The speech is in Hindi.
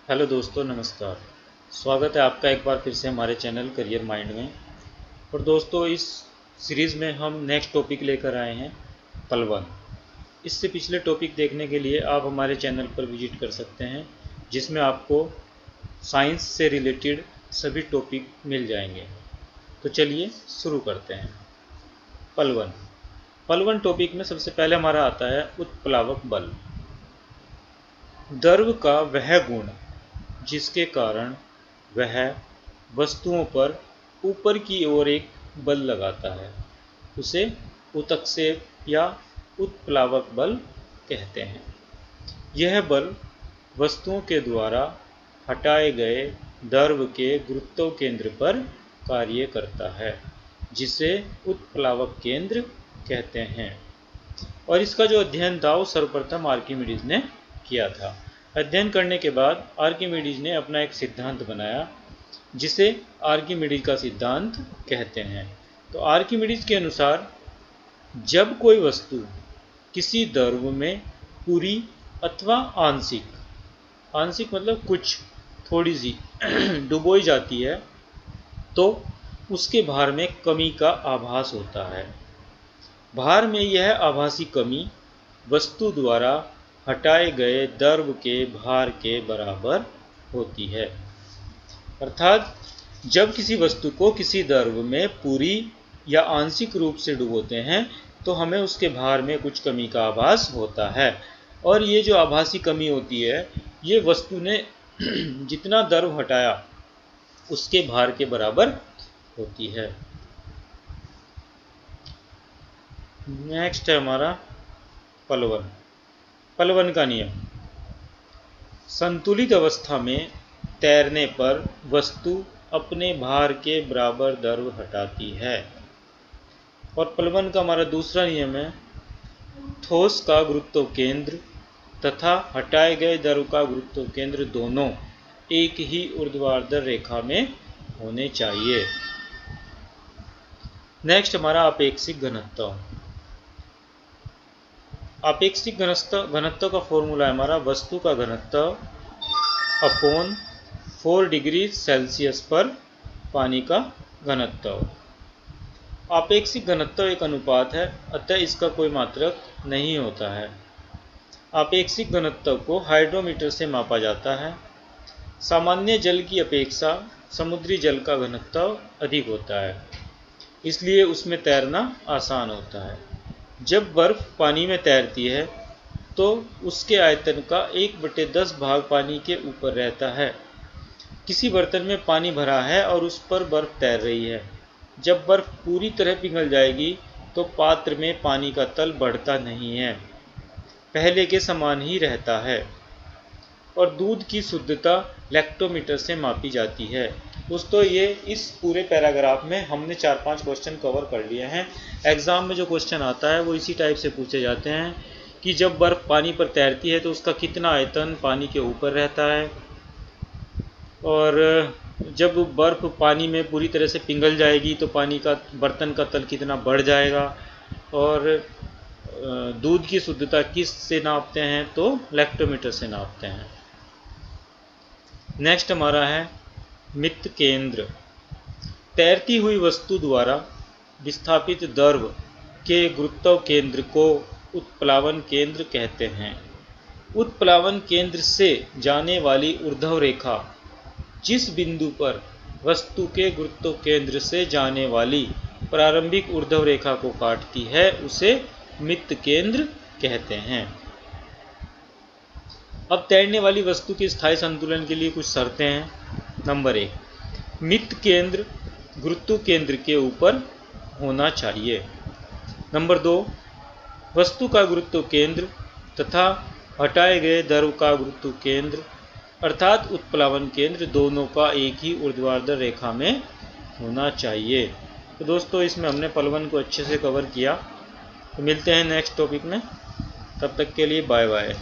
हेलो दोस्तों, नमस्कार। स्वागत है आपका एक बार फिर से हमारे चैनल करियर माइंड में। और दोस्तों, इस सीरीज़ में हम नेक्स्ट टॉपिक लेकर आए हैं पलवन। इससे पिछले टॉपिक देखने के लिए आप हमारे चैनल पर विजिट कर सकते हैं, जिसमें आपको साइंस से रिलेटेड सभी टॉपिक मिल जाएंगे। तो चलिए शुरू करते हैं। पलवन पलवन टॉपिक में सबसे पहले हमारा आता है उत्प्लावक बल। द्रव का वह गुण जिसके कारण वह वस्तुओं पर ऊपर की ओर एक बल लगाता है, उसे उत्क्षेप या उत्प्लावक बल कहते हैं। यह बल वस्तुओं के द्वारा हटाए गए द्रव के गुरुत्व केंद्र पर कार्य करता है, जिसे उत्प्लावक केंद्र कहते हैं। और इसका जो अध्ययन था वो सर्वप्रथम आर्किमिडीज ने किया था। अध्ययन करने के बाद आर्किमिडीज ने अपना एक सिद्धांत बनाया, जिसे आर्किमिडीज का सिद्धांत कहते हैं। तो आर्किमिडीज के अनुसार जब कोई वस्तु किसी द्रव में पूरी अथवा आंशिक मतलब कुछ थोड़ी सी डुबोई जाती है, तो उसके भार में कमी का आभास होता है। भार में यह आभासी कमी वस्तु द्वारा हटाए गए द्रव के भार के बराबर होती है। अर्थात जब किसी वस्तु को किसी द्रव में पूरी या आंशिक रूप से डुबोते हैं, तो हमें उसके भार में कुछ कमी का आभास होता है। और ये जो आभासी कमी होती है, ये वस्तु ने जितना द्रव हटाया उसके भार के बराबर होती है। नेक्स्ट है हमारा पलवन का नियम। संतुलित अवस्था में तैरने पर वस्तु अपने भार के बराबर द्रव हटाती है। और पलवन का हमारा दूसरा नियम है, ठोस का गुरुत्व केंद्र तथा हटाए गए द्रव का गुरुत्व केंद्र दोनों एक ही ऊर्ध्वाधर रेखा में होने चाहिए। नेक्स्ट हमारा अपेक्षिक घनत्व। अपेक्षिक घनत्व का फॉर्मूला है हमारा वस्तु का घनत्व अपॉन 4 डिग्री सेल्सियस पर पानी का घनत्व। अपेक्षिक घनत्व एक अनुपात है, अतः इसका कोई मात्रक नहीं होता है। अपेक्षिक घनत्व को हाइड्रोमीटर से मापा जाता है। सामान्य जल की अपेक्षा समुद्री जल का घनत्व अधिक होता है, इसलिए उसमें तैरना आसान होता है। जब बर्फ पानी में तैरती है तो उसके आयतन का 1/10 भाग पानी के ऊपर रहता है। किसी बर्तन में पानी भरा है और उस पर बर्फ तैर रही है। जब बर्फ पूरी तरह पिघल जाएगी तो पात्र में पानी का तल बढ़ता नहीं है, पहले के समान ही रहता है। और दूध की शुद्धता लैक्टोमीटर से मापी जाती है। दोस्तों, ये इस पूरे पैराग्राफ में हमने 4-5 क्वेश्चन कवर कर लिए हैं। एग्ज़ाम में जो क्वेश्चन आता है वो इसी टाइप से पूछे जाते हैं कि जब बर्फ़ पानी पर तैरती है तो उसका कितना आयतन पानी के ऊपर रहता है, और जब बर्फ़ पानी में पूरी तरह से पिघल जाएगी तो पानी का बर्तन का तल कितना बढ़ जाएगा, और दूध की शुद्धता किस से नापते हैं, तो लैक्टोमीटर से नापते हैं। नेक्स्ट हमारा है मित्त केंद्र। तैरती हुई वस्तु द्वारा विस्थापित द्रव के गुरुत्व केंद्र को उत्प्लावन केंद्र कहते हैं। उत्प्लावन केंद्र से जाने वाली ऊर्ध्व रेखा जिस बिंदु पर वस्तु के गुरुत्व केंद्र से जाने वाली प्रारंभिक ऊर्ध्व रेखा को काटती है, उसे मित्त केंद्र कहते हैं। अब तैरने वाली वस्तु के स्थायी संतुलन के लिए कुछ शर्तें हैं। नंबर 1, मित्त केंद्र गुरुत्व केंद्र के ऊपर होना चाहिए। नंबर 2, वस्तु का गुरुत्व केंद्र तथा हटाए गए द्रव का गुरुत्व केंद्र अर्थात उत्प्लावन केंद्र दोनों का एक ही ऊर्ध्वाधर रेखा में होना चाहिए। तो दोस्तों, इसमें हमने पलवन को अच्छे से कवर किया। तो मिलते हैं नेक्स्ट टॉपिक में, तब तक के लिए बाय बाय।